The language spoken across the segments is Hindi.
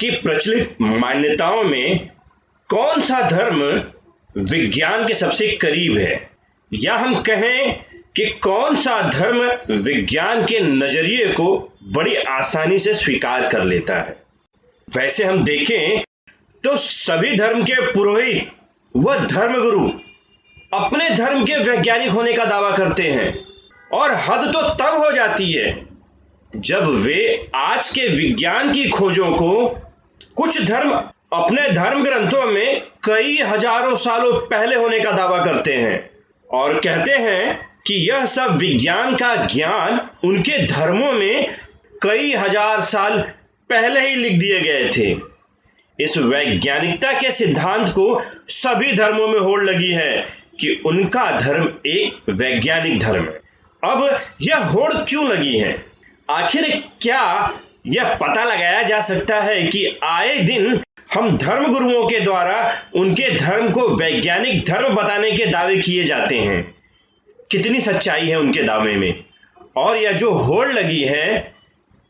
की प्रचलित मान्यताओं में कौन सा धर्म विज्ञान के सबसे करीब है, या हम कहें कि कौन सा धर्म विज्ञान के नजरिए को बड़ी आसानी से स्वीकार कर लेता है। वैसे हम देखें तो सभी धर्म के पुरोहित व धर्मगुरु अपने धर्म के वैज्ञानिक होने का दावा करते हैं, और हद तो तब हो जाती है जब वे आज के विज्ञान की खोजों को कुछ धर्म अपने धर्म ग्रंथों में कई हजारों सालों पहले होने का दावा करते हैं और कहते हैं कि यह सब विज्ञान का ज्ञान उनके धर्मों में कई हजार साल पहले ही लिख दिए गए थे। इस वैज्ञानिकता के सिद्धांत को सभी धर्मों में होड़ लगी है कि उनका धर्म एक वैज्ञानिक धर्म है। अब यह होड़ क्यों लगी है? आखिर क्या यह पता लगाया जा सकता है कि आए दिन हम धर्म गुरुओं के द्वारा उनके धर्म को वैज्ञानिक धर्म बताने के दावे किए जाते हैं? कितनी सच्चाई है उनके दावे में, और यह जो होड़ लगी है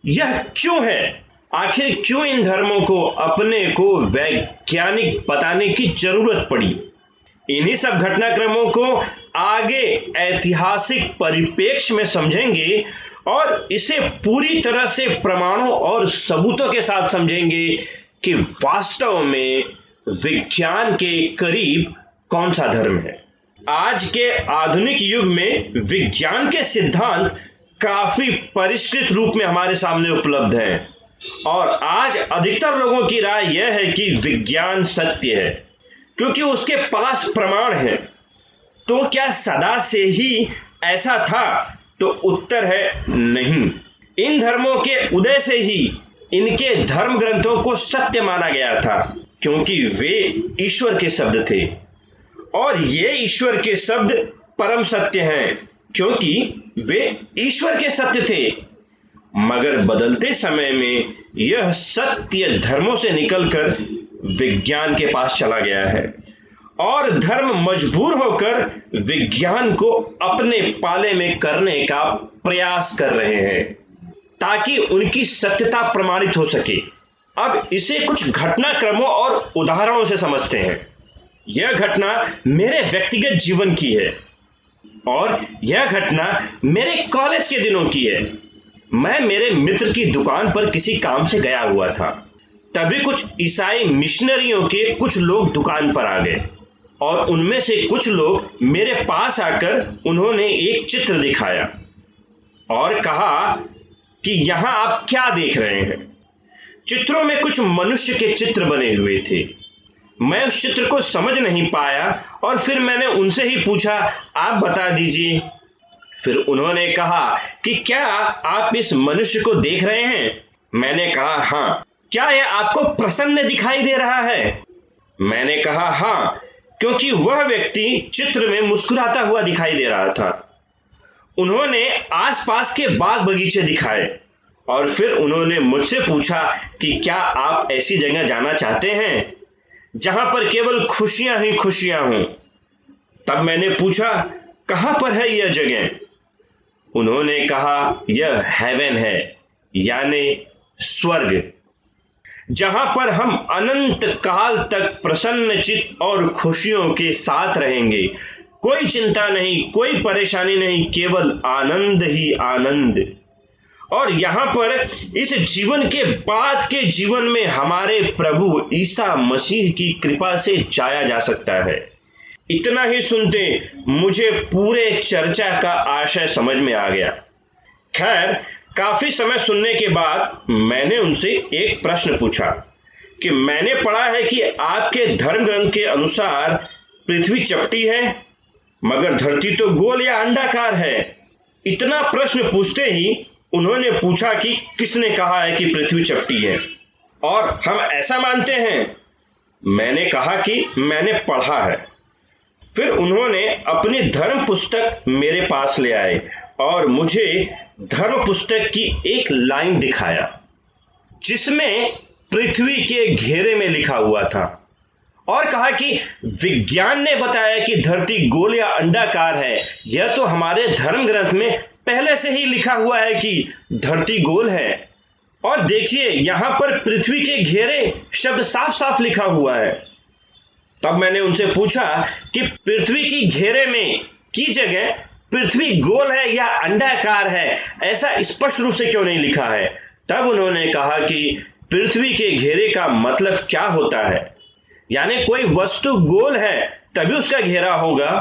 यह क्यों है? आखिर क्यों इन धर्मों को अपने को वैज्ञानिक बताने की जरूरत पड़ी? इन्हीं सब घटनाक्रमों को आगे ऐतिहासिक परिप्रेक्ष्य में समझेंगे और इसे पूरी तरह से प्रमाणों और सबूतों के साथ समझेंगे कि वास्तव में विज्ञान के करीब कौन सा धर्म है। आज के आधुनिक युग में विज्ञान के सिद्धांत काफी परिष्कृत रूप में हमारे सामने उपलब्ध हैं, और आज अधिकतर लोगों की राय यह है कि विज्ञान सत्य है क्योंकि उसके पास प्रमाण है। तो क्या सदा से ही ऐसा था? तो उत्तर है नहीं। इन धर्मों के उदय से ही इनके धर्म ग्रंथों को सत्य माना गया था, क्योंकि वे ईश्वर के शब्द थे, और ये ईश्वर के शब्द परम सत्य हैं क्योंकि वे ईश्वर के सत्य थे। मगर बदलते समय में यह सत्य धर्मों से निकलकर विज्ञान के पास चला गया है, और धर्म मजबूर होकर विज्ञान को अपने पाले में करने का प्रयास कर रहे हैं ताकि उनकी सत्यता प्रमाणित हो सके। अब इसे कुछ घटनाक्रमों और उदाहरणों से समझते हैं। यह घटना मेरे व्यक्तिगत जीवन की है, और यह घटना मेरे कॉलेज के दिनों की है। मैं मेरे मित्र की दुकान पर किसी काम से गया हुआ था। तभी कुछ ईसाई मिशनरियों के कुछ लोग दुकान पर आ गए, और उनमें से कुछ लोग मेरे पास आकर उन्होंने एक चित्र दिखाया और कहा कि यहाँ आप क्या देख रहे हैं? चित्रों में कुछ मनुष्य के चित्र बने हुए थे। मैं उस चित्र को समझ नहीं पाया, और फिर मैंने उनसे ही पूछा, आप बता दीजिए। फिर उन्होंने कहा कि क्या आप इस मनुष्य को देख रहे हैं? मैंने कहा हाँ। क्या यह आपको प्रसन्न दिखाई दे रहा है? मैंने कहा हाँ, क्योंकि वह व्यक्ति चित्र में मुस्कुराता हुआ दिखाई दे रहा था। उन्होंने आसपास के बाग बगीचे दिखाए, और फिर उन्होंने मुझसे पूछा कि क्या आप ऐसी जगह जाना चाहते हैं जहां पर केवल खुशियां ही खुशियां हों? तब मैंने पूछा, कहां पर है यह जगह? उन्होंने कहा, यह हेवन है, यानी स्वर्ग, जहां पर हम अनंत काल तक प्रसन्नचित्त और खुशियों के साथ रहेंगे। कोई चिंता नहीं, कोई परेशानी नहीं, केवल आनंद ही आनंद। और यहाँ पर इस जीवन के बाद के जीवन में हमारे प्रभु ईसा मसीह की कृपा से जाया जा सकता है। इतना ही सुनते मुझे पूरे चर्चा का आशय समझ में आ गया। खैर, काफी समय सुनने के बाद मैंने उनसे एक प्रश्न पूछा कि मैंने पढ़ा है कि आपके धर्म ग्रंथ के अनुसार पृथ्वी चपटी है, मगर धरती तो गोल या अंडाकार है। इतना प्रश्न पूछते ही उन्होंने पूछा कि किसने कहा है कि पृथ्वी चपटी है, और हम ऐसा मानते हैं। मैंने कहा कि मैंने पढ़ा है। फिर उन्होंने अपनी धर्म पुस्तक मेरे पास ले आए और मुझे धर्म पुस्तक की एक लाइन दिखाया जिसमें पृथ्वी के घेरे में लिखा हुआ था, और कहा कि विज्ञान ने बताया कि धरती गोल या अंडाकार है। यह तो हमारे धर्म ग्रंथ में पहले से ही लिखा हुआ है कि धरती गोल है। और देखिए यहां पर पृथ्वी के घेरे शब्द साफ साफ लिखा हुआ है। तब मैंने उनसे पूछा कि पृथ्वी की घेरे में की जगह पृथ्वी गोल है या अंडाकार है, ऐसा स्पष्ट रूप से क्यों नहीं लिखा है। तब उन्होंने कहा कि पृथ्वी के घेरे का मतलब क्या होता है, यानी कोई वस्तु गोल है तभी उसका घेरा होगा।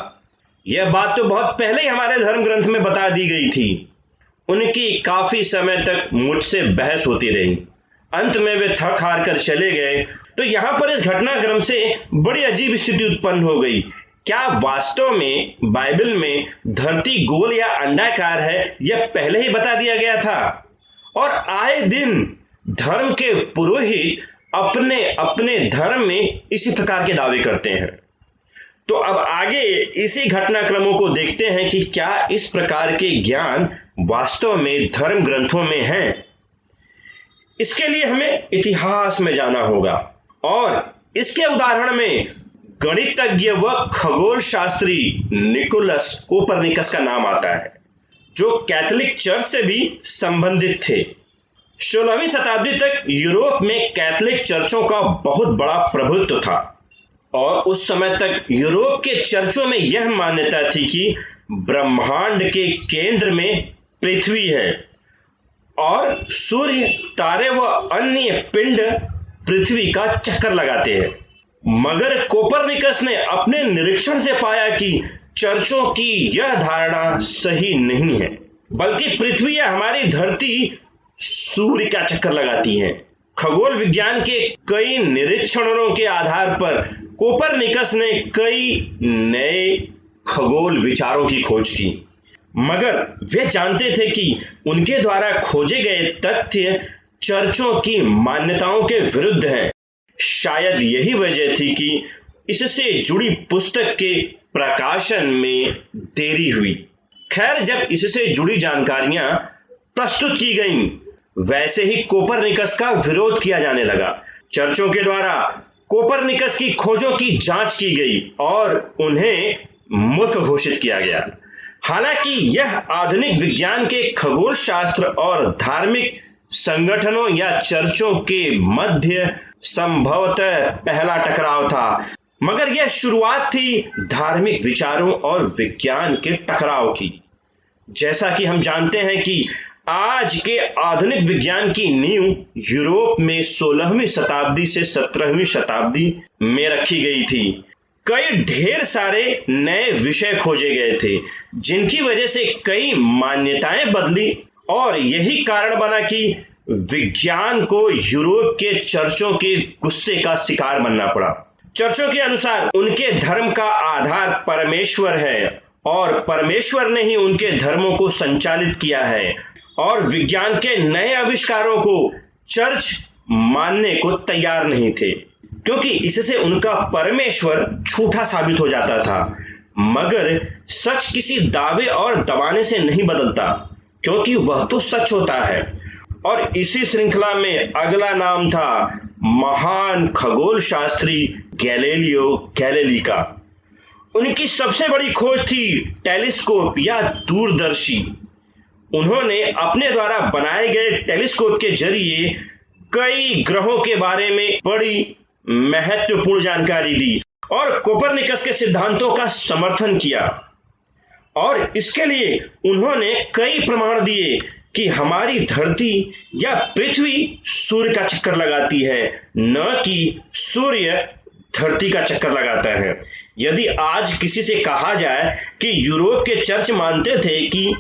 यह बात तो बहुत पहले ही हमारे धर्म ग्रंथ में बता दी गई थी। उनकी काफी समय तक मुझसे बहस होती रही। अंत में वे थक हार कर चले गए। तो यहां पर इस घटनाक्रम से बड़ी अजीब स्थिति उत्पन्न हो गई। क्या वास्तव में बाइबल में धरती गोल या अंडाकार है, यह पहले ही बता दिया गया था? और आए दिन धर्म के पुरोहित अपने अपने धर्म में इसी प्रकार के दावे करते हैं। तो अब आगे इसी घटनाक्रमों को देखते हैं कि क्या इस प्रकार के ज्ञान वास्तव में धर्म ग्रंथों में हैं। इसके लिए हमें इतिहास में जाना होगा और इसके उदाहरण में गणितज्ञ व खगोल शास्त्री निकोलस कोपरनिकस का नाम आता है, जो कैथोलिक चर्च से भी संबंधित थे। 16वीं शताब्दी तक यूरोप में कैथोलिक चर्चों का बहुत बड़ा प्रभुत्व था और उस समय तक यूरोप के चर्चों में यह मान्यता थी कि ब्रह्मांड के केंद्र में पृथ्वी है और सूर्य, तारे व अन्य पिंड पृथ्वी का चक्कर लगाते हैं। मगर कोपरनिकस ने अपने निरीक्षण से पाया कि चर्चों की यह धारणा सही नहीं है, बल्कि पृथ्वी या हमारी धरती सूर्य का चक्कर लगाती है। खगोल विज्ञान के कई निरीक्षणों के आधार पर कोपरनिकस ने कई नए खगोल विचारों की खोज की, मगर वे जानते थे कि उनके द्वारा खोजे गए तथ्य चर्चों की मान्यताओं के विरुद्ध हैं। शायद यही वजह थी कि इससे जुड़ी पुस्तक के प्रकाशन में देरी हुई। खैर, जब इससे जुड़ी जानकारियां प्रस्तुत की गईं, वैसे ही कोपरनिकस का विरोध किया जाने लगा। चर्चों के द्वारा कोपरनिकस की खोजों की जांच की गई और उन्हें मूर्ख घोषित किया गया। हालांकि यह आधुनिक विज्ञान के खगोल शास्त्र और धार्मिक संगठनों या चर्चों के मध्य संभवतः पहला टकराव था, मगर यह शुरुआत थी धार्मिक विचारों और विज्ञान के टकराव की। जैसा कि हम जानते हैं कि आज के आधुनिक विज्ञान की नींव यूरोप में 16वीं शताब्दी से 17वीं शताब्दी में रखी गई थी। कई ढेर सारे नए विषय खोजे गए थे, जिनकी वजह से कई मान्यताएं बदली और यही कारण बना कि विज्ञान को यूरोप के चर्चों के गुस्से का शिकार बनना पड़ा। चर्चों के अनुसार उनके धर्म का आधार परमेश्वर है और परमेश्वर ने ही उनके धर्मों को संचालित किया है और विज्ञान के नए आविष्कारों को चर्च मानने को तैयार नहीं थे, क्योंकि इससे उनका परमेश्वर झूठा साबित हो जाता था। मगर सच किसी दावे और दबाने से नहीं बदलता, क्योंकि वह तो सच होता है। और इसी श्रृंखला में अगला नाम था महान खगोल शास्त्री गैलीलियो गैलीली का। उनकी सबसे बड़ी खोज थी टेलीस्कोप या दूरदर्शी। उन्होंने अपने द्वारा बनाए गए टेलीस्कोप के जरिए कई ग्रहों के बारे में बड़ी महत्वपूर्ण जानकारी दी और कोपरनिकस के सिद्धांतों का समर्थन किया। और इसके लिए उन्होंने कई प्रमाण दिए कि हमारी धरती या पृथ्वी सूर्य का चक्कर लगाती है, न कि सूर्य धरती का चक्कर लगाता है। यदि आज किसी से कहा जाए कि यूरोप के चर्च मानते थे कि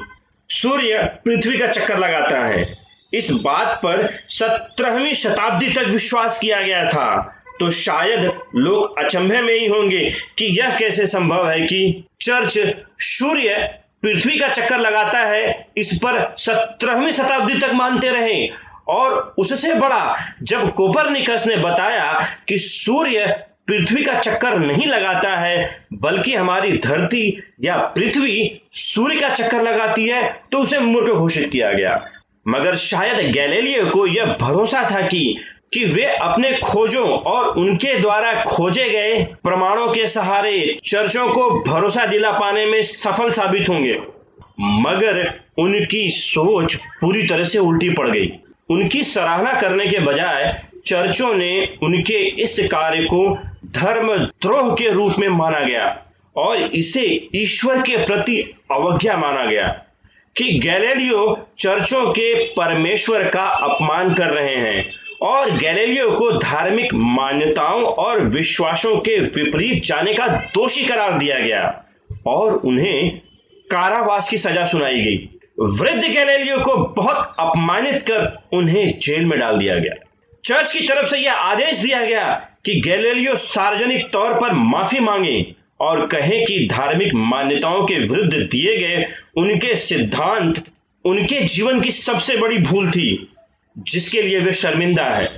सूर्य पृथ्वी का चक्कर लगाता है, इस बात पर 17वीं शताब्दी तक विश्वास किया गया था, तो शायद लोग अचंभे में ही होंगे कि यह कैसे संभव है कि चर्च सूर्य पृथ्वी का चक्कर लगाता है, इस पर 17वीं शताब्दी तक मानते रहे। और उससे बड़ा, जब कोपरनिकस ने बताया कि सूर्य पृथ्वी का चक्कर नहीं लगाता है, बल्कि हमारी धरती या पृथ्वी सूर्य का चक्कर लगाती है, तो उसे मूर्ख घोषित किया गया। मगर शायद गैलीलियो को यह भरोसा था कि वे अपने खोजों और उनके द्वारा खोजे गए प्रमाणों के सहारे चर्चों को भरोसा दिला पाने में सफल साबित होंगे। मगर उनकी सोच पूरी तरह से उल्टी पड़ गई। उनकी सराहना करने के बजाय चर्चों ने उनके इस कार्य को धर्मद्रोह के रूप में माना गया और इसे ईश्वर के प्रति अवज्ञा माना गया कि गैलीलियो चर्चों के परमेश्वर का अपमान कर रहे हैं और गैलीलियो को धार्मिक मान्यताओं और विश्वासों के विपरीत जाने का दोषी करार दिया गया और उन्हें कारावास की सजा सुनाई गई। वृद्ध गैलीलियो को बहुत अपमानित कर उन्हें जेल में डाल दिया गया। चर्च की तरफ से यह आदेश दिया गया कि गैलीलियो सार्वजनिक तौर पर माफी मांगे और कहें कि धार्मिक मान्यताओं के विरुद्ध दिए गए उनके सिद्धांत उनके जीवन की सबसे बड़ी भूल थी जिसके लिए वे शर्मिंदा है।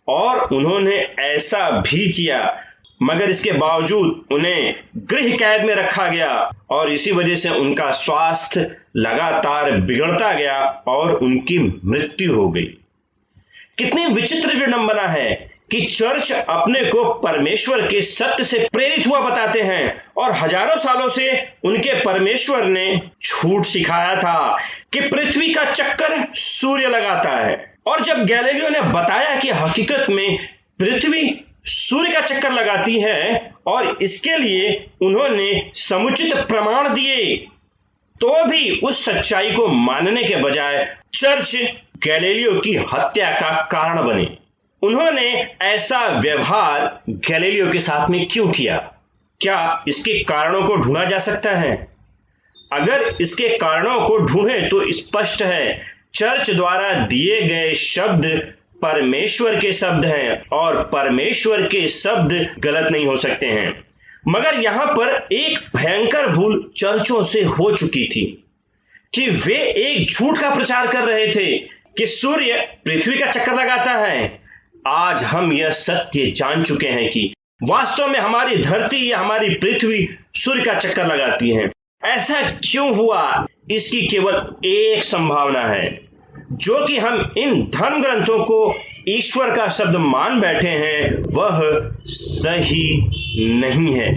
और उन्होंने ऐसा भी किया, मगर इसके बावजूद उन्हें गृह कैद में रखा गया और इसी वजह से उनका स्वास्थ्य लगातार बिगड़ता गया और उनकी मृत्यु हो गई। कितनी विचित्र विडंबना है कि चर्च अपने को परमेश्वर के सत्य से प्रेरित हुआ बताते हैं और हजारों सालों से उनके परमेश्वर ने झूठ सिखाया था कि पृथ्वी का चक्कर सूर्य लगाता है। और जब गैलीलियो ने बताया कि हकीकत में पृथ्वी सूर्य का चक्कर लगाती है और इसके लिए उन्होंने समुचित प्रमाण दिए, तो भी उस सच्चाई को मानने के बजाय चर्च गैलीलियो की हत्या का कारण बने। उन्होंने ऐसा व्यवहार गैलीलियो के साथ में क्यों किया? क्या इसके कारणों को ढूंढा जा सकता है? अगर इसके कारणों को ढूंढें तो स्पष्ट है, चर्च द्वारा दिए गए शब्द परमेश्वर के शब्द हैं और परमेश्वर के शब्द गलत नहीं हो सकते हैं। मगर यहां पर एक भयंकर भूल चर्चों से हो चुकी थी कि वे एक झूठ का प्रचार कर रहे थे कि सूर्य पृथ्वी का चक्कर लगाता है। आज हम यह सत्य जान चुके हैं कि वास्तव में हमारी धरती या हमारी पृथ्वी सूर्य का चक्कर लगाती है। ऐसा क्यों हुआ? इसकी केवल एक संभावना है, जो कि हम इन धर्म ग्रंथों को ईश्वर का शब्द मान बैठे हैं, वह सही नहीं है।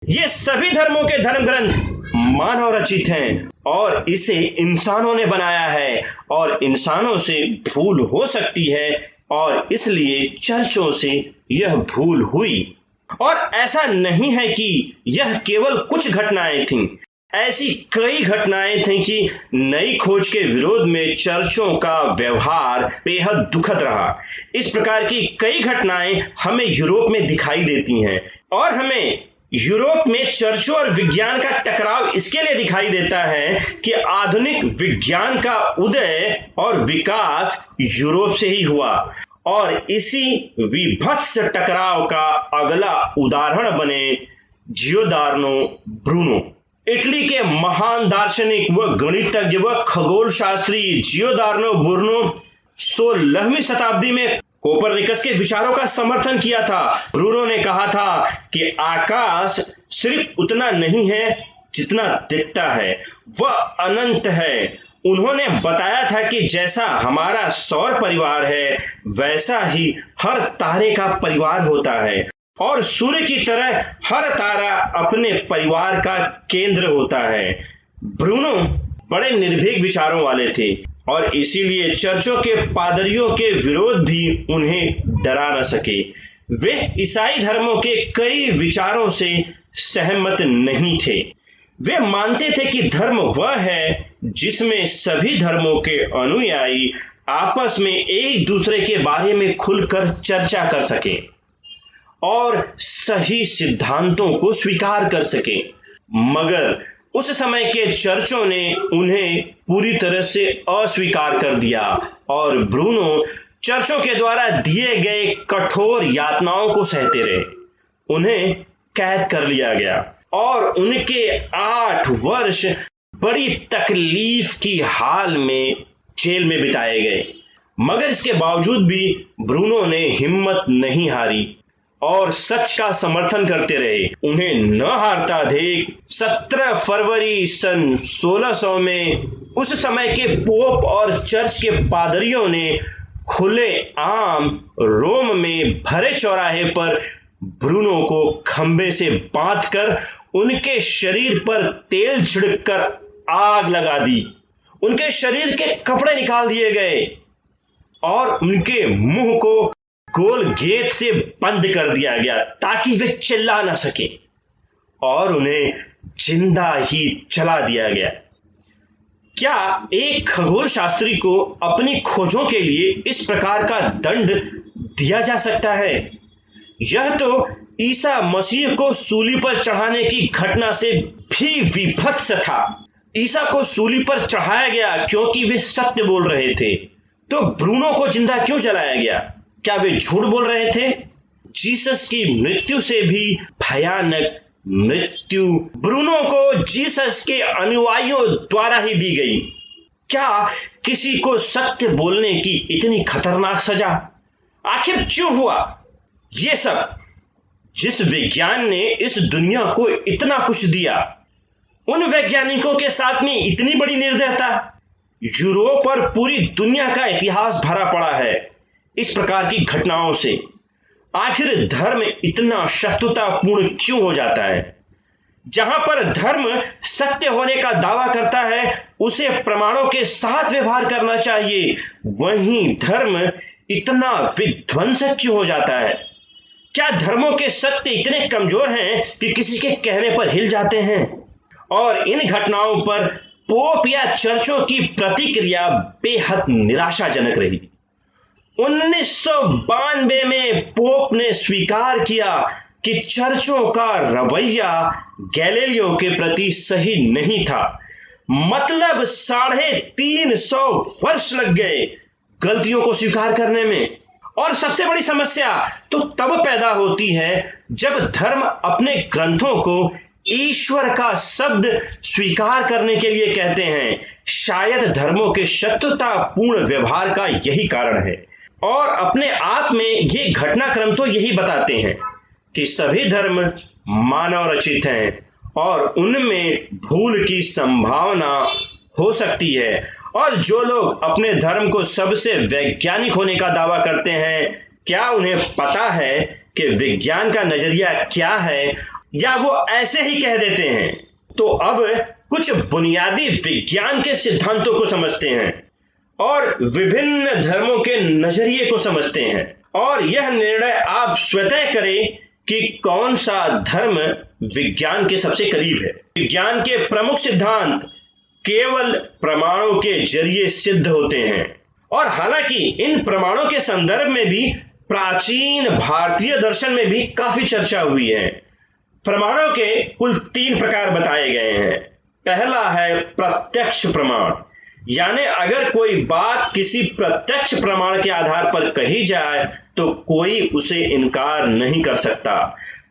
ये सभी धर्मों के धर्म ग्रंथ मानव रचित हैं और इसे इंसानों ने बनाया है और इंसानों से भूल हो सकती है और इसलिए चर्चों से यह भूल हुई। और ऐसा नहीं है कि यह केवल कुछ घटनाएं थीं, ऐसी कई घटनाएं थीं कि नई खोज के विरोध में चर्चों का व्यवहार बेहद दुखद रहा। इस प्रकार की कई घटनाएं हमें यूरोप में दिखाई देती हैं और हमें यूरोप में चर्चों और विज्ञान का टकराव इसके लिए दिखाई देता है कि आधुनिक विज्ञान का उदय और विकास यूरोप से ही हुआ और इसी विभत्स टकराव का अगला उदाहरण बने जियोदार्नो ब्रूनो। इटली के महान दार्शनिक व गणितज्ञ व खगोल शास्त्री जियोदार्नो ब्रूनो 16वीं शताब्दी में कोपरनिकस के विचारों का समर्थन किया था। ब्रूनो ने कहा था कि आकाश सिर्फ उतना नहीं है जितना दिखता है, वह अनंत है। उन्होंने बताया था कि जैसा हमारा सौर परिवार है वैसा ही हर तारे का परिवार होता है और सूर्य की तरह हर तारा अपने परिवार का केंद्र होता है। ब्रूनो बड़े निर्भीक विचारों वाले थे और इसीलिए चर्चों के पादरियों के विरोध भी उन्हें डरा न सके। वे ईसाई धर्मों के कई विचारों से सहमत नहीं थे। वे मानते थे कि धर्म वह है जिसमें सभी धर्मों के अनुयायी आपस में एक दूसरे के बारे में खुलकर चर्चा कर सके और सही सिद्धांतों को स्वीकार कर सके। मगर उस समय के चर्चों ने उन्हें पूरी तरह से अस्वीकार कर दिया और ब्रूनो चर्चों के द्वारा दिए गए कठोर यातनाओं को सहते रहे। उन्हें कैद कर लिया गया और उनके 8 वर्ष बड़ी तकलीफ की हाल में जेल में बिताए गए। मगर इसके बावजूद भी ब्रूनो ने हिम्मत नहीं हारी और सच का समर्थन करते रहे। उन्हें न हारता देख 17 फरवरी सन 1600 में उस समय के पोप और चर्च के पादरियों ने खुले आम रोम में भरे चौराहे पर ब्रूनो को खंभे से बांधकर उनके शरीर पर तेल छिड़ककर आग लगा दी। उनके शरीर के कपड़े निकाल दिए गए और उनके मुंह को गोल गेट से बंद कर दिया गया ताकि वे चिल्ला ना सके, और उन्हें जिंदा ही जला दिया गया। क्या एक खगोल शास्त्री को अपनी खोजों के लिए इस प्रकार का दंड दिया जा सकता है? यह तो ईसा मसीह को सूली पर चढ़ाने की घटना से भी विभत्स था। ईसा को सूली पर चढ़ाया गया क्योंकि वे सत्य बोल रहे थे। तो ब्रूनो को जिंदा क्यों जलाया गया? क्या वे झूठ बोल रहे थे? जीसस की मृत्यु से भी भयानक मृत्यु ब्रूनो को जीसस के अनुयायियों द्वारा ही दी गई। क्या किसी को सत्य बोलने की इतनी खतरनाक सजा? आखिर क्यों हुआ ये सब? जिस विज्ञान ने इस दुनिया को इतना कुछ दिया, उन वैज्ञानिकों के साथ में इतनी बड़ी निर्दयता। यूरोप और पूरी दुनिया का इतिहास भरा पड़ा है इस प्रकार की घटनाओं से। आखिर धर्म इतना शत्रुतापूर्ण क्यों हो जाता है? जहां पर धर्म सत्य होने का दावा करता है, उसे प्रमाणों के साथ व्यवहार करना चाहिए, वहीं धर्म इतना विध्वंसक क्यों हो जाता है? क्या धर्मों के सत्य इतने कमजोर हैं कि किसी के कहने पर हिल जाते हैं? और इन घटनाओं पर पोप या चर्चों की प्रतिक्रिया बेहद निराशाजनक रही। 1992 में पोप ने स्वीकार किया कि चर्चों का रवैया गैलीलियो के प्रति सही नहीं था। मतलब 350 वर्ष लग गए गलतियों को स्वीकार करने में। और सबसे बड़ी समस्या तो तब पैदा होती है जब धर्म अपने ग्रंथों को ईश्वर का शब्द स्वीकार करने के लिए कहते हैं। शायद धर्मों के शत्रुतापूर्ण व्यवहार का यही कारण है। और अपने आप में ये घटनाक्रम तो यही बताते हैं कि सभी धर्म मानव रचित हैं और उनमें भूल की संभावना हो सकती है। और जो लोग अपने धर्म को सबसे वैज्ञानिक होने का दावा करते हैं, क्या उन्हें पता है कि विज्ञान का नजरिया क्या है, या वो ऐसे ही कह देते हैं? तो अब कुछ बुनियादी विज्ञान के सिद्धांतों को समझते हैं और विभिन्न धर्मों के नजरिए को समझते हैं, और यह निर्णय आप स्वतः करें कि कौन सा धर्म विज्ञान के सबसे करीब है। विज्ञान के प्रमुख सिद्धांत केवल प्रमाणों के जरिए सिद्ध होते हैं, और हालांकि इन प्रमाणों के संदर्भ में भी प्राचीन भारतीय दर्शन में भी काफी चर्चा हुई है। प्रमाणों के कुल 3 प्रकार बताए गए हैं। पहला है प्रत्यक्ष प्रमाण, यानी अगर कोई बात किसी प्रत्यक्ष प्रमाण के आधार पर कही जाए तो कोई उसे इनकार नहीं कर सकता।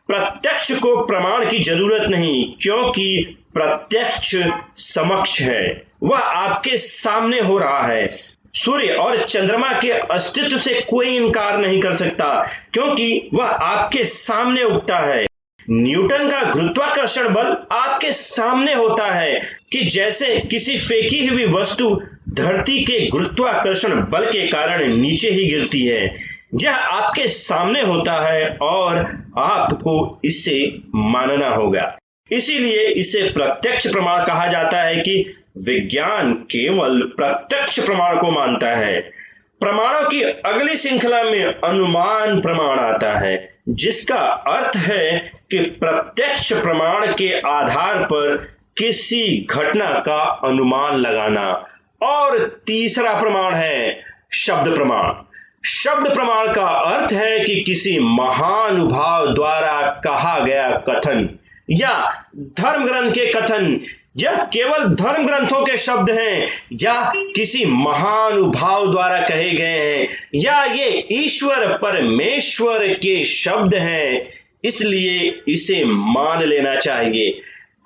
प्रत्यक्ष को प्रमाण की जरूरत नहीं, क्योंकि प्रत्यक्ष समक्ष है, वह आपके सामने हो रहा है। सूर्य और चंद्रमा के अस्तित्व से कोई इनकार नहीं कर सकता, क्योंकि वह आपके सामने उगता है। न्यूटन का गुरुत्वाकर्षण बल आपके सामने होता है कि जैसे किसी फेंकी हुई वस्तु धरती के गुरुत्वाकर्षण बल के कारण नीचे ही गिरती है। यह आपके सामने होता है और आपको इसे मानना होगा। इसीलिए इसे प्रत्यक्ष प्रमाण कहा जाता है कि विज्ञान केवल प्रत्यक्ष प्रमाण को मानता है। प्रमाणों की अगली श्रृंखला में अनुमान प्रमाण आता है, जिसका अर्थ है कि प्रत्यक्ष प्रमाण के आधार पर किसी घटना का अनुमान लगाना। और तीसरा प्रमाण है शब्द प्रमाण। शब्द प्रमाण का अर्थ है कि किसी महानुभाव द्वारा कहा गया कथन या धर्म ग्रंथ के कथन, यह केवल धर्म ग्रंथों के शब्द हैं या किसी महानुभाव द्वारा कहे गए हैं, या ये ईश्वर परमेश्वर के शब्द हैं, इसलिए इसे मान लेना चाहिए।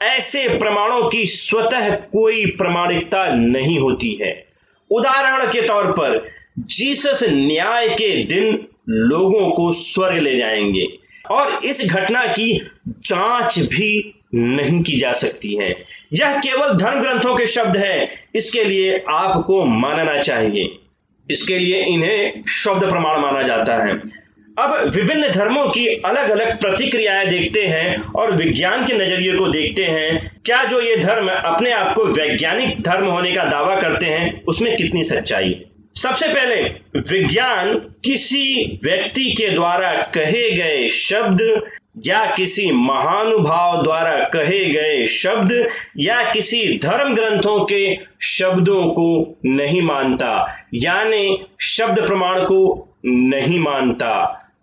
ऐसे प्रमाणों की स्वतः कोई प्रामाणिकता नहीं होती है। उदाहरण के तौर पर जीसस न्याय के दिन लोगों को स्वर्ग ले जाएंगे और इस घटना की जांच भी नहीं की जा सकती है। यह केवल धर्म ग्रंथों के शब्द हैं, इसके लिए आपको मानना चाहिए। इसके लिए इन्हें शब्द प्रमाण माना जाता है। अब विभिन्न धर्मों की अलग अलग प्रतिक्रियाएं देखते हैं और विज्ञान के नजरिए को देखते हैं। क्या जो ये धर्म अपने आप को वैज्ञानिक धर्म होने का दावा करते हैं, उसमें कितनी सच्चाई है। सबसे पहले, विज्ञान किसी व्यक्ति के द्वारा कहे गए शब्द या किसी महानुभाव द्वारा कहे गए शब्द या किसी धर्म ग्रंथों के शब्दों को नहीं मानता, यानी शब्द प्रमाण को नहीं मानता,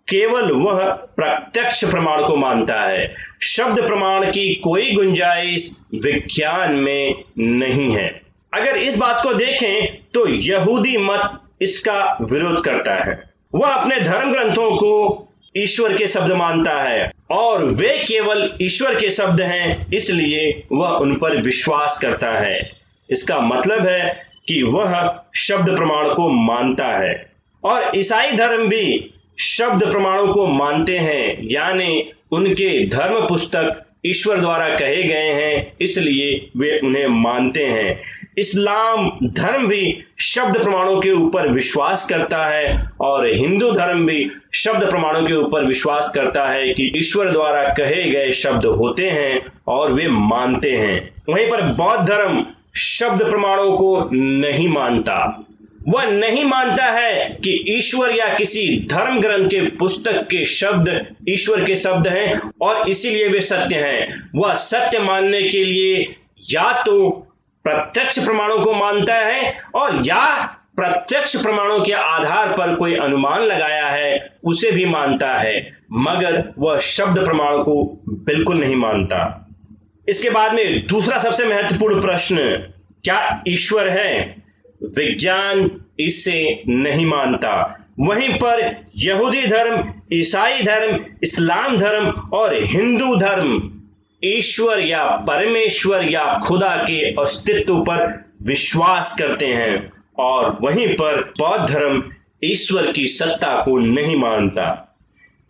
केवल वह प्रत्यक्ष प्रमाण को मानता है। शब्द प्रमाण की कोई गुंजाइश विज्ञान में नहीं है। अगर इस बात को देखें तो यहूदी मत इसका विरोध करता है। वह अपने धर्म ग्रंथों को ईश्वर के शब्द मानता है और वे केवल ईश्वर के शब्द हैं, इसलिए वह उन पर विश्वास करता है। इसका मतलब है कि वह शब्द प्रमाण को मानता है। और ईसाई धर्म भी शब्द प्रमाणों को मानते हैं, यानी उनके धर्म पुस्तक ईश्वर द्वारा कहे गए हैं, इसलिए वे उन्हें मानते हैं। इस्लाम धर्म भी शब्द प्रमाणों के ऊपर विश्वास करता है और हिंदू धर्म भी शब्द प्रमाणों के ऊपर विश्वास करता है कि ईश्वर द्वारा कहे गए शब्द होते हैं और वे मानते हैं। वहीं पर बौद्ध धर्म शब्द प्रमाणों को नहीं मानता। वह नहीं मानता है कि ईश्वर या किसी धर्म ग्रंथ के पुस्तक के शब्द ईश्वर के शब्द हैं और इसीलिए वे सत्य हैं। वह सत्य मानने के लिए या तो प्रत्यक्ष प्रमाणों को मानता है और या प्रत्यक्ष प्रमाणों के आधार पर कोई अनुमान लगाया है उसे भी मानता है, मगर वह शब्द प्रमाण को बिल्कुल नहीं मानता। इसके बाद में दूसरा सबसे महत्वपूर्ण प्रश्न, क्या ईश्वर है? विज्ञान इसे नहीं मानता। वहीं पर यहूदी धर्म, ईसाई धर्म, इस्लाम धर्म और हिंदू धर्म ईश्वर या परमेश्वर या खुदा के अस्तित्व पर विश्वास करते हैं और वहीं पर बौद्ध धर्म ईश्वर की सत्ता को नहीं मानता।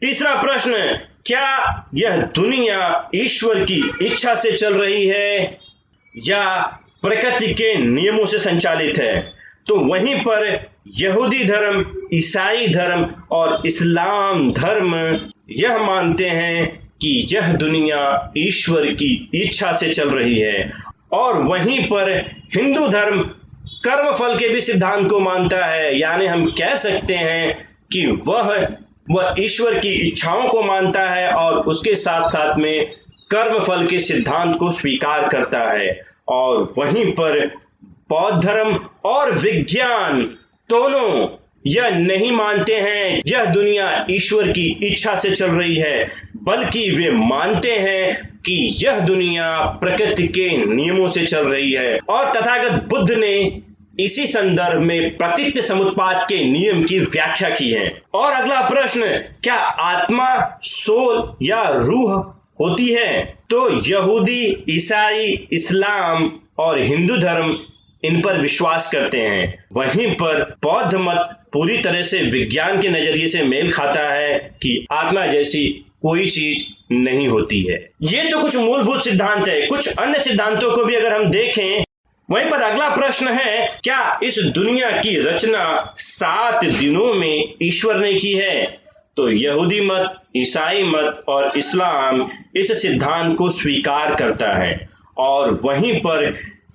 तीसरा प्रश्न, क्या यह दुनिया ईश्वर की इच्छा से चल रही है या प्रकृति के नियमों से संचालित है? तो वहीं पर यहूदी धर्म, ईसाई धर्म और इस्लाम धर्म यह मानते हैं कि यह दुनिया ईश्वर की इच्छा से चल रही है और वहीं पर हिंदू धर्म कर्म फल के भी सिद्धांत को मानता है, यानी हम कह सकते हैं कि वह ईश्वर की इच्छाओं को मानता है और उसके साथ साथ में कर्म फल के सिद्धांत को स्वीकार करता है। और वहीं पर बौद्ध धर्म और विज्ञान दोनों यह नहीं मानते हैं यह दुनिया ईश्वर की इच्छा से चल रही है, बल्कि वे मानते हैं कि यह दुनिया प्रकृति के नियमों से चल रही है। और तथागत बुद्ध ने इसी संदर्भ में प्रतीत समुत्पाद के नियम की व्याख्या की है। और अगला प्रश्न, क्या आत्मा, सोल या रूह होती है? तो यहूदी, ईसाई, इस्लाम और हिंदू धर्म इन पर विश्वास करते हैं। वहीं पर बौद्ध मत पूरी तरह से विज्ञान के नजरिए से मेल खाता है कि आत्मा जैसी कोई चीज नहीं होती है। ये तो कुछ मूलभूत सिद्धांत है। कुछ अन्य सिद्धांतों को भी अगर हम देखें, वहीं पर अगला प्रश्न है, क्या इस दुनिया की रचना 7 दिनों में ईश्वर ने की है? तो यहूदी मत, ईसाई मत और इस्लाम इस सिद्धांत को स्वीकार करता है और वहीं पर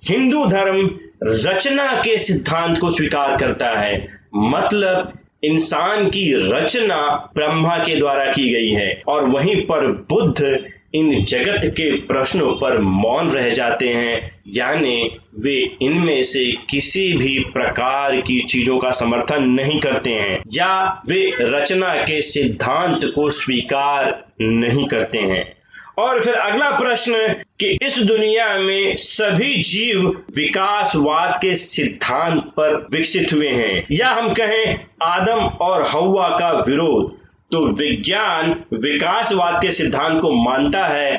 हिंदू धर्म रचना के सिद्धांत को स्वीकार करता है। मतलब इंसान की रचना ब्रह्मा के द्वारा की गई है। और वहीं पर बुद्ध इन जगत के प्रश्नों पर मौन रह जाते हैं, यानी वे इनमें से किसी भी प्रकार की चीजों का समर्थन नहीं करते हैं या वे रचना के सिद्धांत को स्वीकार नहीं करते हैं। और फिर अगला प्रश्न कि इस दुनिया में सभी जीव विकासवाद के सिद्धांत पर विकसित हुए हैं, या हम कहें आदम और हव्वा का विरोध। तो विज्ञान विकासवाद के सिद्धांत को मानता है,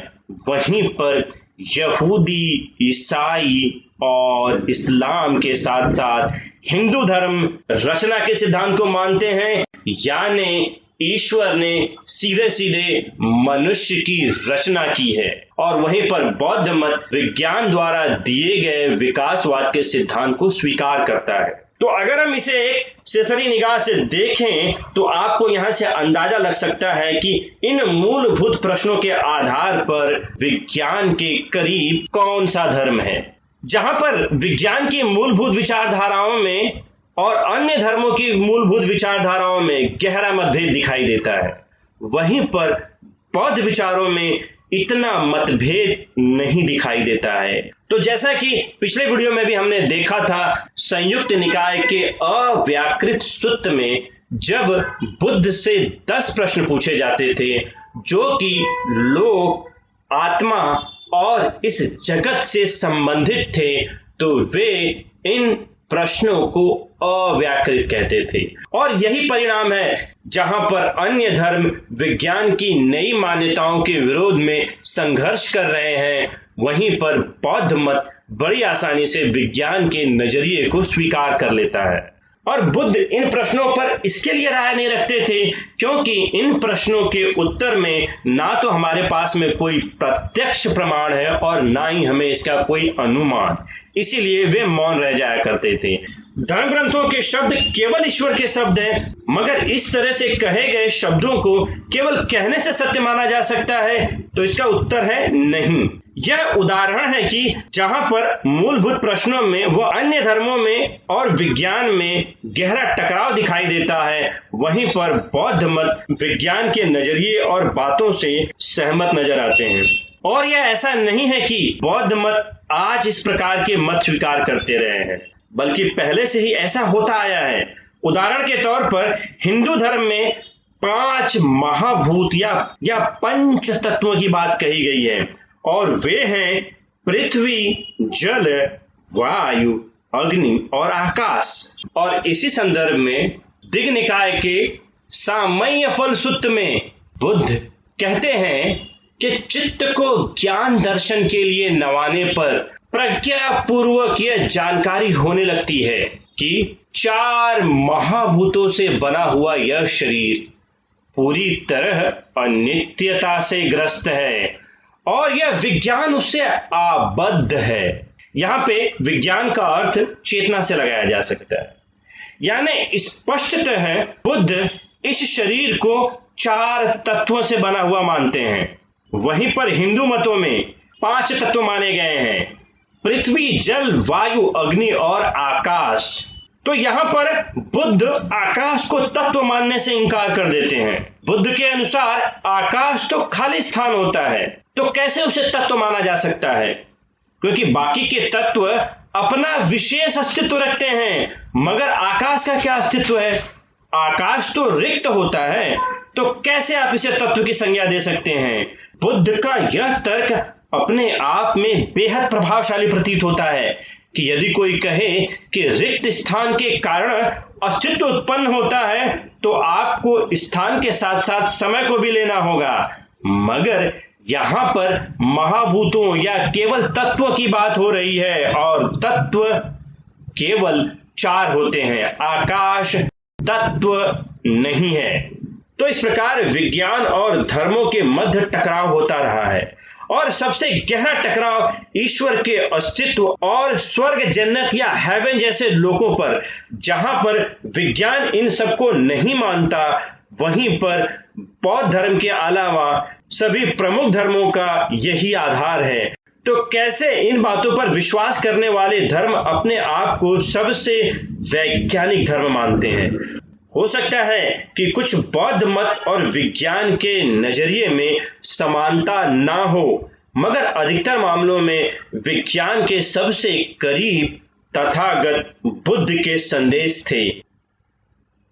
वहीं पर यहूदी, ईसाई और इस्लाम के साथ साथ हिंदू धर्म रचना के सिद्धांत को मानते हैं, यानी ईश्वर ने सीधे सीधे मनुष्य की रचना की है। और वहीं पर बौद्ध मत विज्ञान द्वारा दिए गए विकासवाद के सिद्धांत को स्वीकार करता है। तो अगर हम इसे एक सेसरी निगाह से देखें तो आपको यहां से अंदाजा लग सकता है कि इन मूलभूत प्रश्नों के आधार पर विज्ञान के करीब कौन सा धर्म है। जहां पर विज्ञान की मूलभूत विचारधाराओं में और अन्य धर्मों की मूलभूत विचारधाराओं में गहरा मतभेद दिखाई देता है, वहीं पर बौद्ध विचारों में इतना मतभेद नहीं दिखाई देता है। तो जैसा कि पिछले वीडियो में भी हमने देखा था, संयुक्त निकाय के अव्याकृत सूत्र में जब बुद्ध से 10 प्रश्न पूछे जाते थे जो कि लोग, आत्मा और इस जगत से संबंधित थे, तो वे इन प्रश्नों को अव्याकृत कहते थे। और यही परिणाम है जहां पर अन्य धर्म विज्ञान की नई मान्यताओं के विरोध में संघर्ष कर रहे हैं, वहीं पर बौद्ध मत बड़ी आसानी से विज्ञान के नजरिए को स्वीकार कर लेता है। और बुद्ध इन प्रश्नों पर इसके लिए राय नहीं रखते थे क्योंकि इन प्रश्नों के उत्तर में ना तो हमारे पास में कोई प्रत्यक्ष प्रमाण है और ना ही हमें इसका कोई अनुमान, इसीलिए वे मौन रह जाया करते थे। धर्म ग्रंथों के शब्द केवल ईश्वर के शब्द हैं, मगर इस तरह से कहे गए शब्दों को केवल कहने से सत्य माना जा सकता है? तो इसका उत्तर है नहीं। यह उदाहरण है कि जहां पर मूलभूत प्रश्नों में व अन्य धर्मों में और विज्ञान में गहरा टकराव दिखाई देता है, वहीं पर बौद्ध मत विज्ञान के नजरिए और बातों से सहमत नजर आते हैं। और यह ऐसा नहीं है कि बौद्ध मत आज इस प्रकार के मत स्वीकार करते रहे हैं, बल्कि पहले से ही ऐसा होता आया है। उदाहरण के तौर पर हिंदू धर्म में 5 महाभूत या पंच तत्वों की बात कही गई है, और वे हैं पृथ्वी, जल, वायु, अग्नि और आकाश। और इसी संदर्भ में दिग् निकाय के सामय्य फल सूत्र में बुद्ध कहते हैं कि चित्त को ज्ञान दर्शन के लिए नवाने पर प्रज्ञा पूर्वक यह जानकारी होने लगती है कि 4 महाभूतों से बना हुआ यह शरीर पूरी तरह अनित्यता से ग्रस्त है और यह विज्ञान उससे आबद्ध है। यहाँ पे विज्ञान का अर्थ चेतना से लगाया जा सकता है, यानी स्पष्टतः बुद्ध इस शरीर को 4 तत्वों से बना हुआ मानते हैं। वहीं पर हिंदू मतों में 5 तत्व माने गए हैं, पृथ्वी, जल, वायु, अग्नि और आकाश। तो यहाँ पर बुद्ध आकाश को तत्व मानने से इनकार कर देते हैं। बुद्ध के अनुसार आकाश तो खाली स्थान होता है, तो कैसे उसे तत्व माना जा सकता है? क्योंकि बाकी के तत्व अपना विशेष अस्तित्व रखते हैं, मगर आकाश का क्या अस्तित्व है? आकाश तो रिक्त होता है, तो कैसे आप इसे तत्व की संज्ञा दे सकते हैं? बुद्ध का यह तर्क अपने आप में बेहद प्रभावशाली प्रतीत होता है कि यदि कोई कहे कि रिक्त स्थान के कारण अस्तित्व उत्पन्न होता है, तो आपको स्थान के साथ साथ समय को भी लेना होगा। मगर यहाँ पर महाभूतों या केवल तत्व की बात हो रही है, और तत्व केवल 4 होते हैं, आकाश तत्व नहीं है। तो इस प्रकार विज्ञान और धर्मों के मध्य टकराव होता रहा है, और सबसे गहरा टकराव ईश्वर के अस्तित्व और स्वर्ग, जन्नत या हेवन जैसे लोकों पर, जहां पर विज्ञान इन सबको नहीं मानता, वहीं पर बौद्ध धर्म के अलावा सभी प्रमुख धर्मों का यही आधार है। तो कैसे इन बातों पर विश्वास करने वाले धर्म अपने आप को सबसे वैज्ञानिक धर्म मानते हैं? हो सकता है कि कुछ बौद्ध मत और विज्ञान के नजरिए में समानता ना हो, मगर अधिकतर मामलों में विज्ञान के सबसे करीब तथागत बुद्ध के संदेश थे।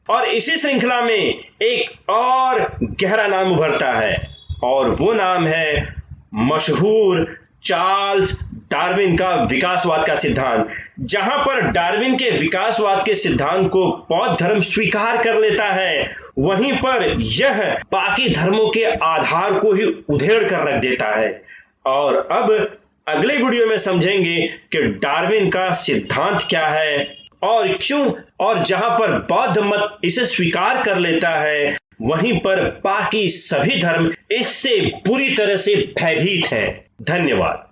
और इसी श्रृंखला में एक और गहरा नाम उभरता है, और वो नाम है मशहूर चार्ल्स डार्विन का विकासवाद का सिद्धांत। जहां पर डार्विन के विकासवाद के सिद्धांत को बौद्ध धर्म स्वीकार कर लेता है, वहीं पर यह बाकी धर्मों के आधार को ही उधेड़ कर रख देता है। और अब अगले वीडियो में समझेंगे कि डार्विन का सिद्धांत क्या है और क्यों, और जहां पर बौद्ध मत इसे स्वीकार कर लेता है, वहीं पर बाकी सभी धर्म इससे पूरी तरह से भयभीत हैं। धन्यवाद।